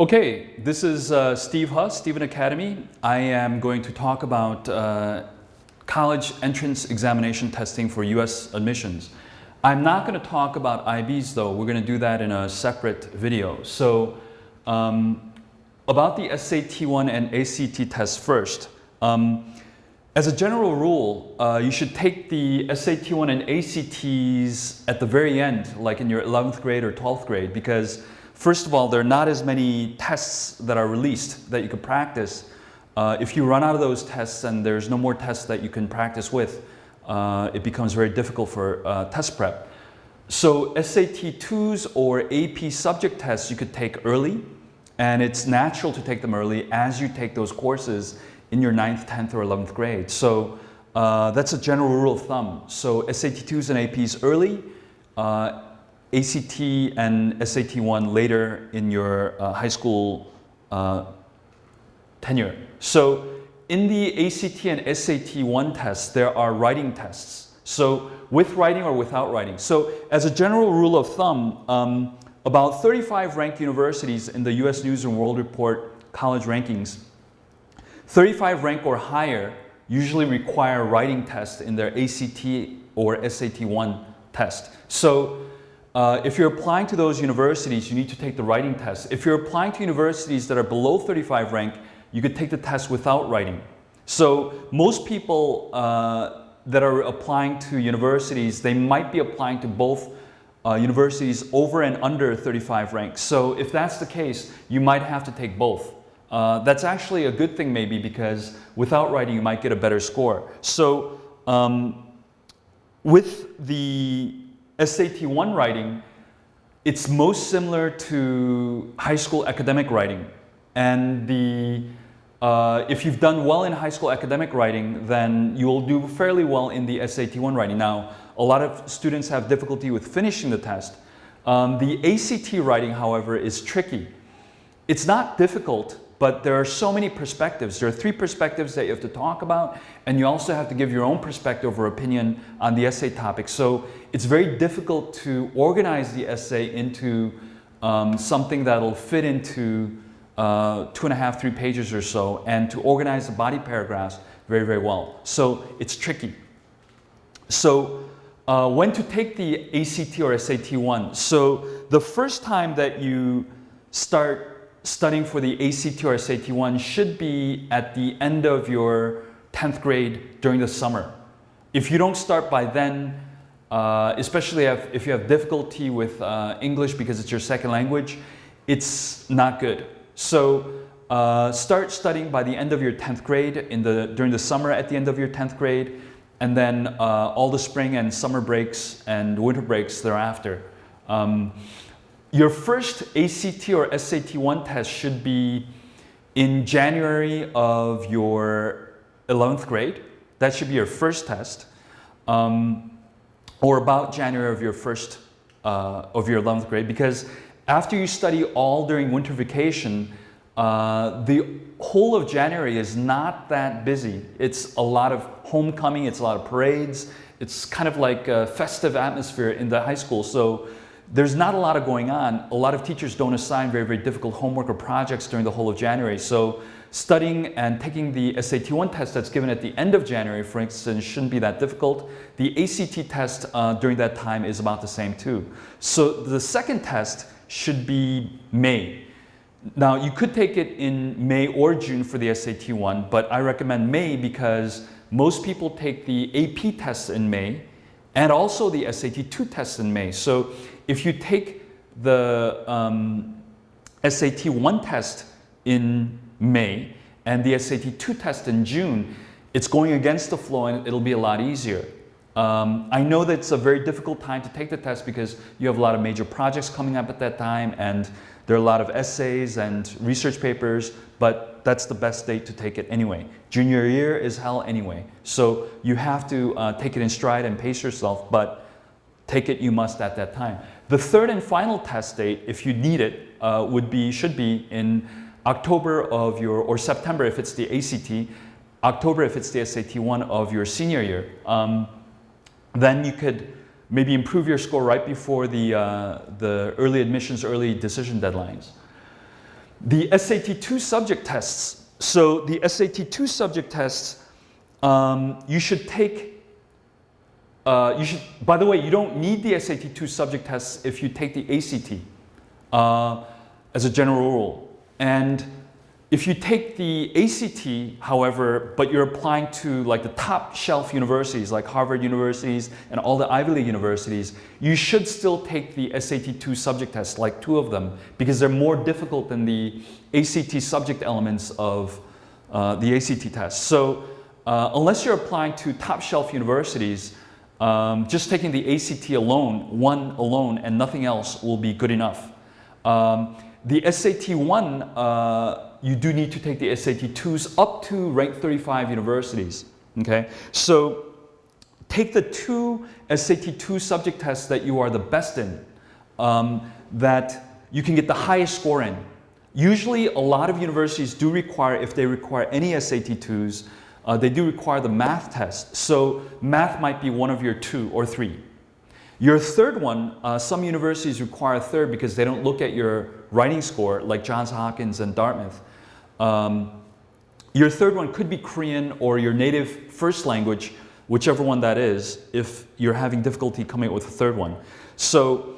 Okay, this is Steve Huss, Stephen Academy. I am going to talk about college entrance examination testing for US admissions. I'm not going to talk about IBs though. We're going to do that in a separate video. So about the SAT-1 and ACT tests first. As a general rule, you should take the SAT-1 and ACTs at the very end, like in your 11th grade or 12th grade, because first of all, there are not as many tests that are released that you could practice. If you run out of those tests and there's no more tests that you can practice with, it becomes very difficult for test prep. So SAT-2s or AP subject tests you could take early, and it's natural to take them early as you take those courses in your 9th, 10th, or 11th grade. So that's a general rule of thumb. So SAT-2s and APs early, ACT and SAT-1 later in your high school tenure. So in the ACT and SAT-1 tests, there are writing tests. So with writing or without writing. So as a general rule of thumb, about 35 ranked universities in the US News and World Report college rankings, 35 rank or higher usually require writing tests in their ACT or SAT-1 test. So if you're applying to those universities, you need to take the writing test. If you're applying to universities that are below 35 rank, you could take the test without writing. So most people that are applying to universities, they might be applying to both universities over and under 35 rank. So if that's the case, you might have to take both. That's actually a good thing maybe, because without writing you might get a better score. So with the SAT-1 writing, it's most similar to high school academic writing. And if you've done well in high school academic writing, then you will do fairly well in the SAT-1 writing. Now, a lot of students have difficulty with finishing the test. The ACT writing, however, is tricky. It's not difficult, but there are so many perspectives. There are 3 perspectives that you have to talk about, and you also have to give your own perspective or opinion on the essay topic. So it's very difficult to organize the essay into something that'll fit into 2.5, 3 pages or so, and to organize the body paragraphs very, very well. So it's tricky. So when to take the ACT or SAT-1? So the first time that you start studying for the ACT or SAT-1 should be at the end of your 10th grade during the summer. If you don't start by then, especially if you have difficulty with English because it's your second language, it's not good. So start studying by the end of your 10th grade, during the summer at the end of your 10th grade, and then all the spring and summer breaks and winter breaks thereafter. Your first ACT or SAT-1 test should be in January of your 11th grade. That should be your first test, or about January of your 11th grade, because after you study all during winter vacation, the whole of January is not that busy. It's a lot of homecoming, it's a lot of parades, it's kind of like a festive atmosphere in the high school. So there's not a lot of going on. A lot of teachers don't assign very, very difficult homework or projects during the whole of January. So studying and taking the SAT-1 test that's given at the end of January, for instance, shouldn't be that difficult. The ACT test during that time is about the same too. So the second test should be May. Now you could take it in May or June for the SAT-1, but I recommend May because most people take the AP tests in May and also the SAT-2 tests in May. So if you take the SAT-1 test in May and the SAT-2 test in June, it's going against the flow and it'll be a lot easier. I know that it's a very difficult time to take the test because you have a lot of major projects coming up at that time, and there are a lot of essays and research papers, but that's the best date to take it anyway. Junior year is hell anyway. So you have to take it in stride and pace yourself, but take it you must at that time. The third and final test date, if you need it, should be in October of or September if it's the ACT, October if it's the SAT-1 of your senior year. Then you could maybe improve your score right before the early admissions, early decision deadlines. The SAT-2 subject tests. So the SAT-2 subject tests, you should take, by the way, you don't need the SAT-2 subject tests if you take the ACT as a general rule. And if you take the ACT, however, but you're applying to like the top shelf universities like Harvard universities and all the Ivy League universities, you should still take the SAT-2 subject tests, like 2 of them, because they're more difficult than the ACT subject elements of the ACT test. So unless you're applying to top shelf universities, just taking the ACT alone, 1 alone, and nothing else will be good enough. The SAT-1, you do need to take the SAT-2s up to rank 35 universities, okay? So take the 2 SAT-2 subject tests that you are the best in, that you can get the highest score in. Usually a lot of universities do require, if they require any SAT-2s, they do require the math test. So math might be one of your 2 or 3. Your third one, some universities require a third because they don't look at your writing score, like Johns Hopkins and Dartmouth. Your third one could be Korean or your native first language, whichever one that is, if you're having difficulty coming up with a third one. So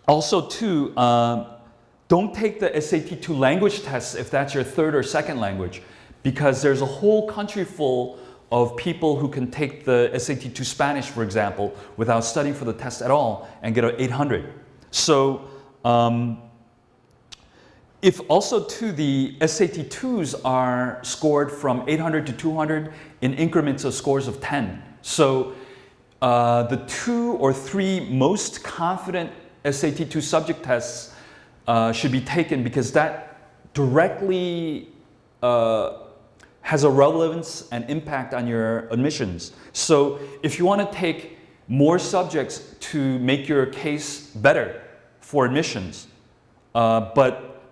also too, don't take the SAT-2 language tests if that's your third or second language, because there's a whole country full of people who can take the SAT-2 Spanish, for example, without studying for the test at all and get an 800. So if also too, the SAT-2s are scored from 800 to 200 in increments of scores of 10. So the 2 or 3 most confident SAT-2 subject tests should be taken, because that directly has a relevance and impact on your admissions. So if you want to take more subjects to make your case better for admissions, but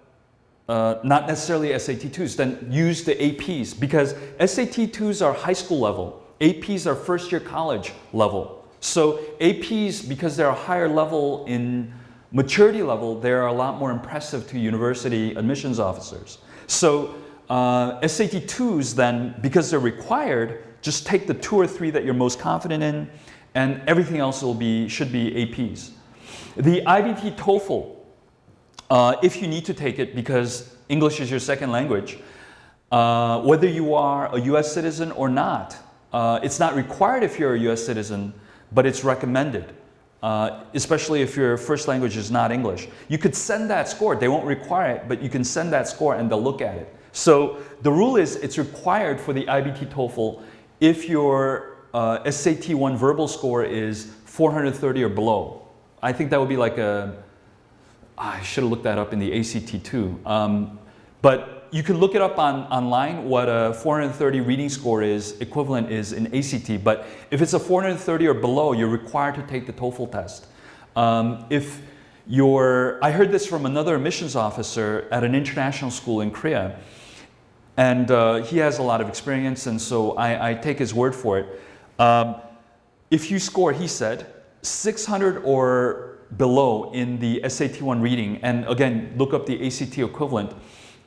not necessarily SAT-2s, then use the APs, because SAT-2s are high school level, APs are first year college level. So APs, because they're a higher level in maturity level, they're a lot more impressive to university admissions officers. So SAT-2s then, because they're required, just take the 2 or 3 that you're most confident in, and everything else should be APs. The IBT TOEFL, if you need to take it because English is your second language, whether you are a US citizen or not, it's not required if you're a US citizen, but it's recommended. Especially if your first language is not English. You could send that score, they won't require it, but you can send that score and they'll look at it. So the rule is it's required for the IBT TOEFL if your SAT-1 verbal score is 430 or below. I think that would be like I should have looked that up in the ACT too. But you can look it up online what a 430 reading score equivalent is in ACT. But if it's a 430 or below, you're required to take the TOEFL test. I heard this from another admissions officer at an international school in Korea. And he has a lot of experience, and so I take his word for it. If you score, he said, 600 or below in the SAT-1 reading, and again, look up the ACT equivalent.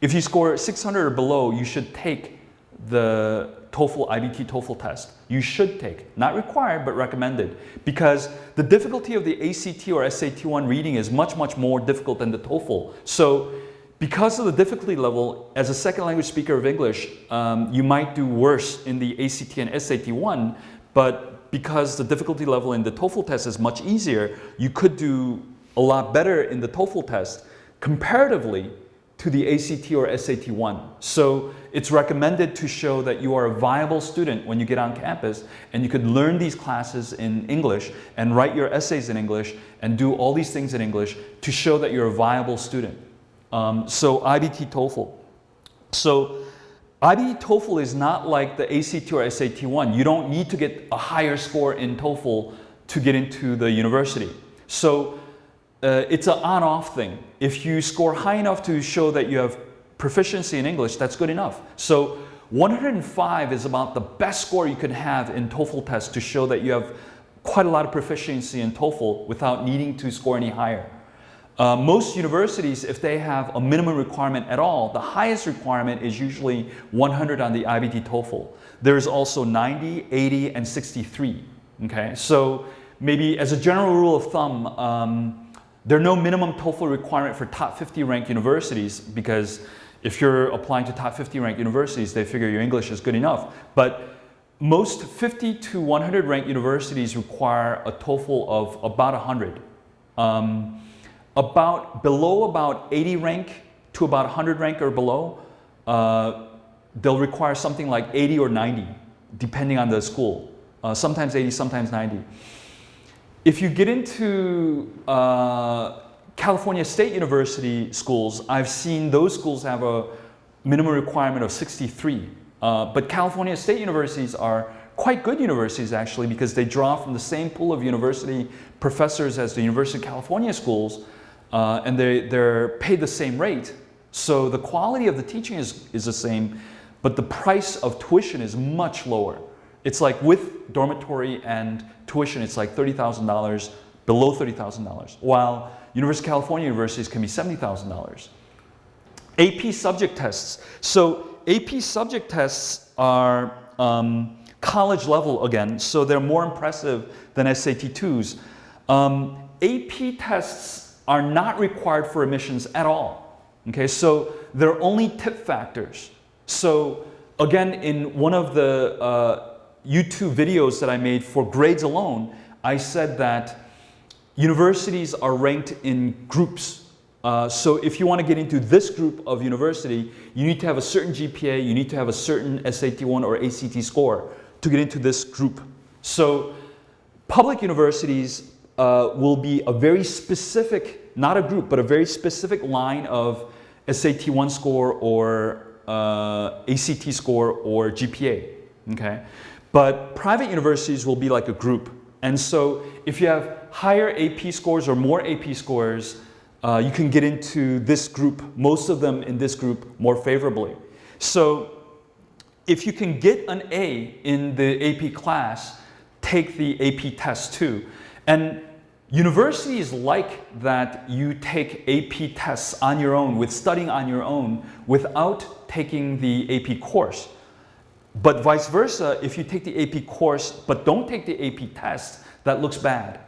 If you score 600 or below, you should take the TOEFL, IBT TOEFL test. You should take, not required, but recommended. Because the difficulty of the ACT or SAT-1 reading is much, much more difficult than the TOEFL. So because of the difficulty level, as a second language speaker of English, you might do worse in the ACT and SAT-1, but because the difficulty level in the TOEFL test is much easier, you could do a lot better in the TOEFL test comparatively to the ACT or SAT-1. So it's recommended to show that you are a viable student when you get on campus, and you could learn these classes in English and write your essays in English and do all these things in English to show that you're a viable student. So IBT TOEFL. So IBT TOEFL is not like the ACT or SAT-1. You don't need to get a higher score in TOEFL to get into the university. So it's an on-off thing. If you score high enough to show that you have proficiency in English, that's good enough. So 105 is about the best score you can have in TOEFL test to show that you have quite a lot of proficiency in TOEFL without needing to score any higher. Most universities, if they have a minimum requirement at all, the highest requirement is usually 100 on the IBT TOEFL. There's also 90, 80, and 63. Okay, so maybe as a general rule of thumb, there are no minimum TOEFL requirement for top 50 ranked universities, because if you're applying to top 50 ranked universities, they figure your English is good enough. But most 50 to 100 ranked universities require a TOEFL of about 100. Below about 80 rank to about 100 rank or below, they'll require something like 80 or 90, depending on the school. Sometimes 80, sometimes 90. If you get into California State University schools, I've seen those schools have a minimum requirement of 63. But California State Universities are quite good universities, actually, because they draw from the same pool of university professors as the University of California schools, and they're paid the same rate. So the quality of the teaching is the same, but the price of tuition is much lower. It's like with dormitory and tuition, it's like $30,000, below $30,000, while University of California universities can be $70,000. AP subject tests. So AP subject tests are college level again, so they're more impressive than SAT-2s. AP tests are not required for admissions at all. Okay, so they're only tip factors. So again, in one of the YouTube videos that I made for grades alone, I said that universities are ranked in groups. So if you want to get into this group of university, you need to have a certain GPA, you need to have a certain SAT-1 or ACT score to get into this group. So public universities will be a very specific, not a group, but a very specific line of SAT-1 score or ACT score or GPA, okay? But private universities will be like a group. And so if you have higher AP scores or more AP scores, you can get into this group, most of them in this group, more favorably. So if you can get an A in the AP class, take the AP test too. And universities like that you take AP tests on your own, with studying on your own, without taking the AP course. But vice versa, if you take the AP course but don't take the AP test, that looks bad.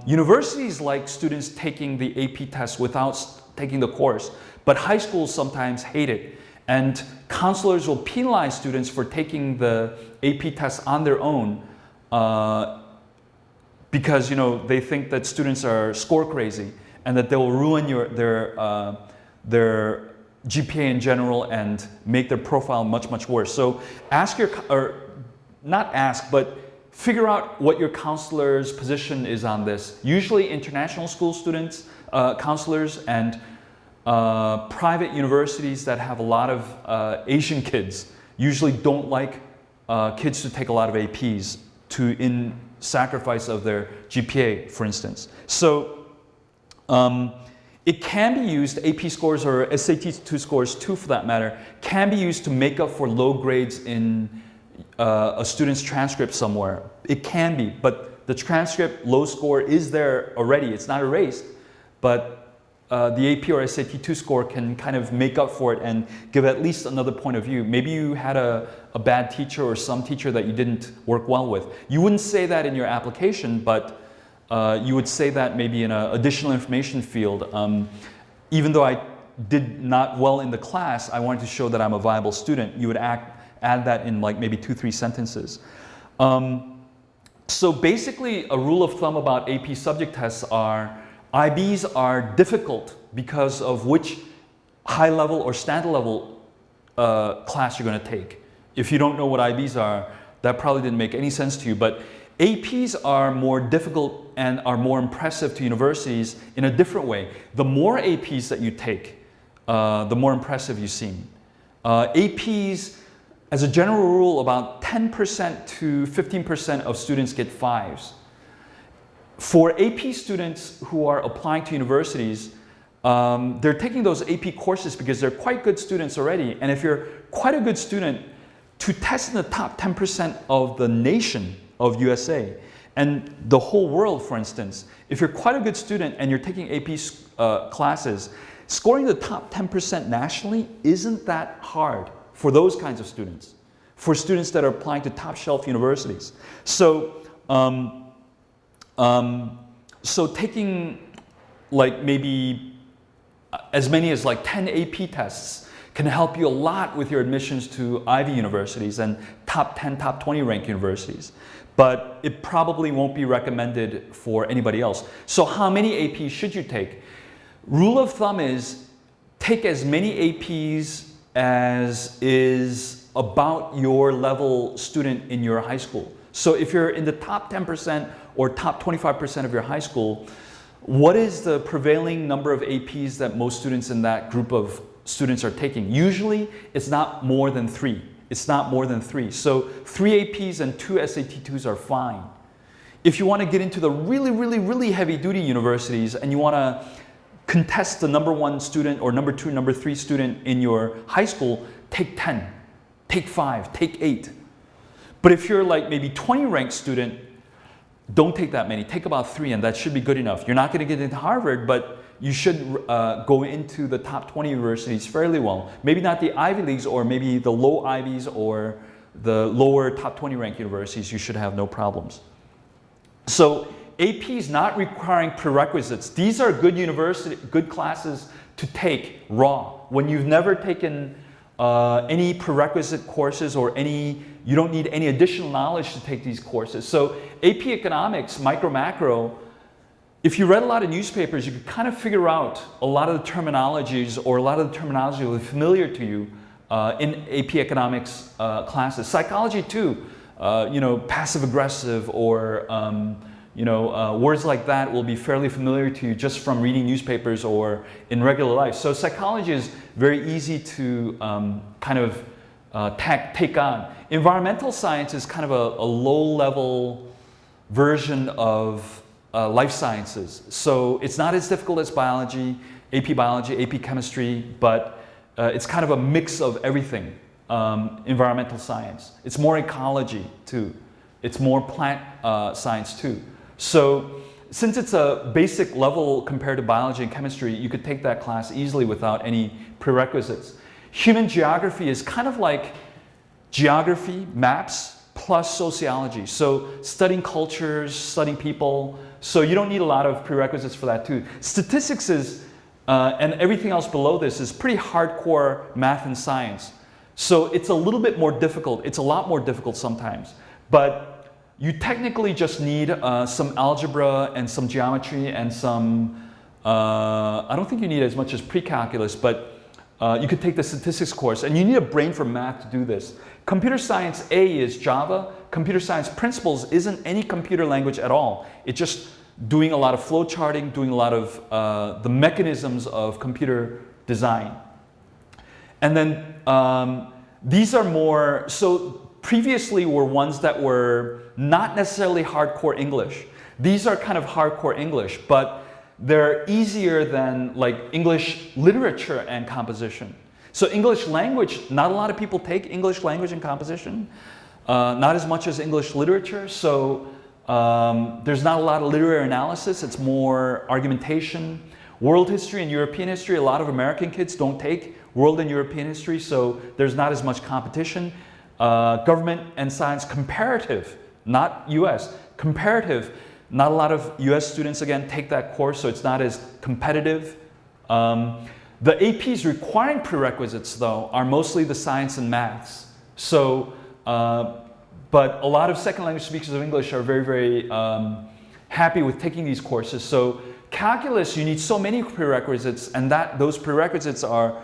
Universities like students taking the AP test without taking the course, but high schools sometimes hate it. And counselors will penalize students for taking the AP test on their own because they think that students are score crazy and that they will ruin their GPA in general and make their profile much, much worse. So figure out what your counselor's position is on this. Usually international school students, counselors, and private universities that have a lot of Asian kids usually don't like kids to take a lot of APs in sacrifice of their GPA, for instance. So it can be used, AP scores or SAT-2 scores too for that matter, can be used to make up for low grades in a student's transcript somewhere. It can be, but the transcript low score is there already. It's not erased, but the AP or SAT-2 score can kind of make up for it and give at least another point of view. Maybe you had a bad teacher or some teacher that you didn't work well with. You wouldn't say that in your application, but you would say that maybe in an additional information field. Even though I did not well in the class, I wanted to show that I'm a viable student. You would add that in like maybe 2-3 sentences. So basically a rule of thumb about AP subject tests are IBs are difficult because of which high level or standard level class you're going to take. If you don't know what IBs are, that probably didn't make any sense to you, but APs are more difficult and are more impressive to universities in a different way. The more APs that you take, the more impressive you seem. APs, as a general rule, about 10% to 15% of students get 5s. For AP students who are applying to universities, they're taking those AP courses because they're quite good students already. And if you're quite a good student, to test in the top 10% of the nation of USA And the whole world, for instance, if you're quite a good student and you're taking AP classes, scoring the top 10% nationally isn't that hard for those kinds of students, for students that are applying to top shelf universities. So, so taking like maybe as many as like 10 AP tests can help you a lot with your admissions to Ivy universities and top 10, top 20 ranked universities. But it probably won't be recommended for anybody else. So how many APs should you take? Rule of thumb is take as many APs as is about your level student in your high school. So if you're in the top 10% or top 25% of your high school, what is the prevailing number of APs that most students in that group of students are taking? Usually it's not more than 3. It's not more than 3. So 3 APs and 2 SAT2s are fine. If you want to get into the really heavy duty universities and you want to contest the number 1 student or number 2, number 3 student in your high school, take 10, take 5, take 8. But if you're like maybe 20 ranked student, don't take that many. Take about 3 and that should be good enough. You're not going to get into Harvard, but you should go into the top 20 universities fairly well. Maybe not the Ivy Leagues or maybe the low Ivies or the lower top 20 ranked universities. You should have no problems. So AP is not requiring prerequisites. These are good classes to take raw. When you've never taken any prerequisite courses or you don't need any additional knowledge to take these courses. So AP Economics, Micro Macro, if you read a lot of newspapers, you could kind of figure out a lot of the terminologies or a lot of the terminology will be familiar to you in AP Economics classes. Psychology too, you know, passive aggressive or words like that will be fairly familiar to you just from reading newspapers or in regular life. So psychology is very easy to kind of take on. Environmental science is kind of a low-level version of life sciences. So it's not as difficult as biology, AP chemistry, but it's kind of a mix of everything. Environmental science. It's more ecology too. It's more plant science too. So since it's a basic level compared to biology and chemistry, you could take that class easily without any prerequisites. Human geography is kind of like geography, maps, plus sociology. So studying cultures, studying people. So you don't need a lot of prerequisites for that too. Statistics is, and everything else below this is pretty hardcore math and science. So it's a little bit more difficult. It's a lot more difficult sometimes. But you technically just need some algebra and some geometry and some, I don't think you need as much as pre-calculus, but you could take the statistics course and you need a brain for math to do this. Computer science A is Java. Computer science principles isn't any computer language at all. It's just doing a lot of flow charting, doing a lot of the mechanisms of computer design. And then these are more, so previously were ones that were not necessarily hardcore English. These are kind of hardcore English, but they're easier than like English literature and composition. So English language, not a lot of people take English language and composition, not as much as English literature. So there's not a lot of literary analysis. It's more argumentation. World history and European history, a lot of American kids don't take world and European history, so there's not as much competition. Government and science comparative, not US, comparative. Not a lot of US students, again, take that course, so it's not as competitive. The APs requiring prerequisites, though, are mostly the science and maths. So, but a lot of second language speakers of English are very happy with taking these courses. So calculus, you need so many prerequisites, and those prerequisites are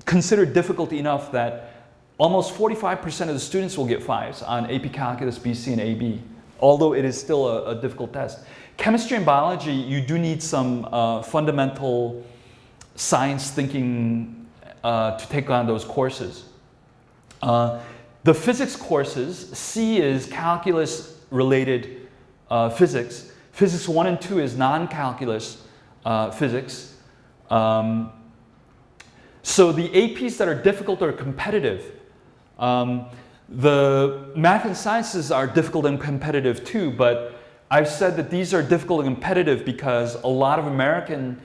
considered difficult enough that almost 45% of the students will get 5s on AP Calculus, BC, and AB, although it is still a difficult test. Chemistry and biology, you do need some fundamental science thinking to take on those courses. The physics courses, C is calculus-related physics. Physics 1 and 2 is non-calculus physics. So the APs that are difficult or competitive, the math and sciences are difficult and competitive too, but I've said that these are difficult and competitive because a lot of American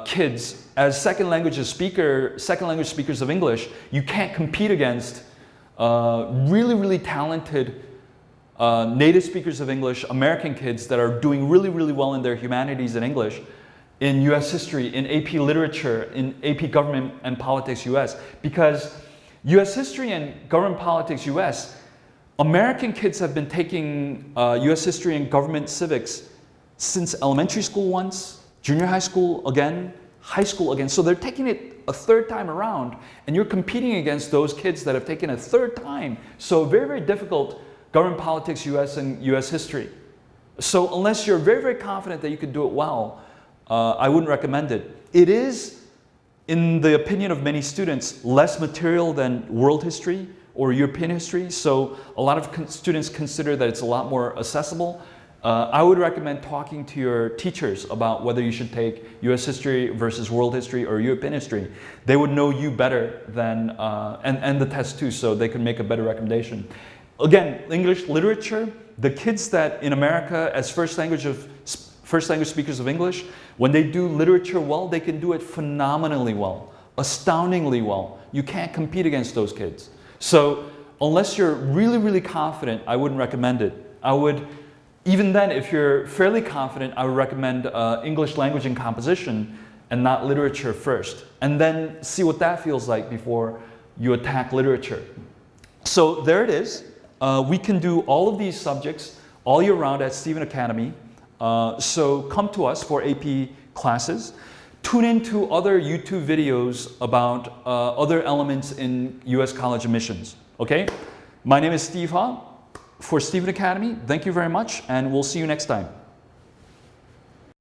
kids, as second language speakers of English, you can't compete against really talented native speakers of English, American kids that are doing really well in their humanities and English, in US history, in AP literature, in AP government and politics US. Because US history and government politics US, American kids have been taking US history and government civics since elementary school once, junior high school again, high school again. So they're taking it a third time around, and you're competing against those kids that have taken a third time. So very difficult government politics US and US history. So unless you're very confident that you can do it well, I wouldn't recommend it. It is, in the opinion of many students, less material than world history or European history. So a lot of students consider that it's a lot more accessible. I would recommend talking to your teachers about whether you should take US history versus world history or European history. They would know you better than, and the test too, so they can make a better recommendation. Again, English literature, the kids that in America as first language speakers of English, when they do literature well, they can do it phenomenally well, astoundingly well. You can't compete against those kids. So unless you're really confident, I wouldn't recommend it. Even then, if you're fairly confident, I would recommend English language and composition and not literature first. And then see what that feels like before you attack literature. So there it is. We can do all of these subjects all year round at Stephen Academy. So come to us for AP classes. Tune into other YouTube videos about other elements in US college admissions. Okay? My name is Steve Ha for Stephen Academy. Thank you very much, and we'll see you next time.